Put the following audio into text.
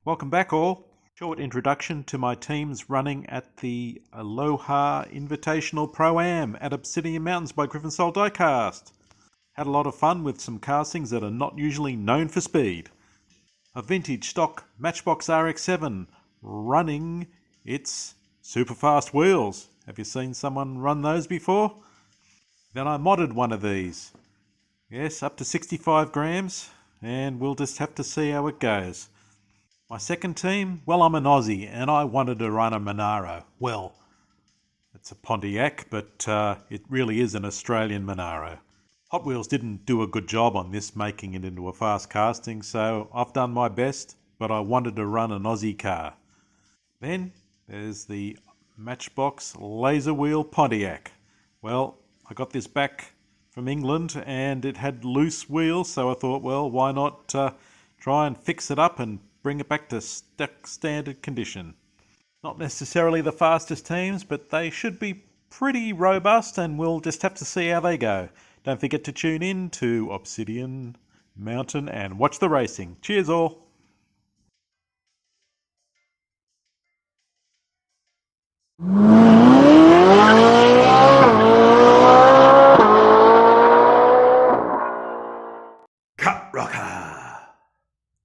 Welcome back all. Short introduction to my teams running at the Aloha Invitational Pro-Am at Obsidian Mountains by Gryphonsoul Diecast. Had a lot of fun with some castings that are not usually known for speed. A vintage stock Matchbox RX7 running its super fast wheels. Have you seen someone run those before? Then I modded one of these. Yes, up to 65 grams, and we'll just have to see how it goes. My second team, well, I'm an Aussie and I wanted to run a Monaro. Well, it's a Pontiac, but it really is an Australian Monaro. Hot Wheels didn't do a good job on this, making it into a fast casting, so I've done my best, but I wanted to run an Aussie car. Then there's the Matchbox Laser Wheel Pontiac. Well, I got this back from England and it had loose wheels, so I thought, well, why not try and fix it up and bring it back to standard condition. Not necessarily the fastest teams, but they should be pretty robust, and we'll just have to see how they go. Don't forget to tune in to Obsidian Mountain and watch the racing. Cheers all!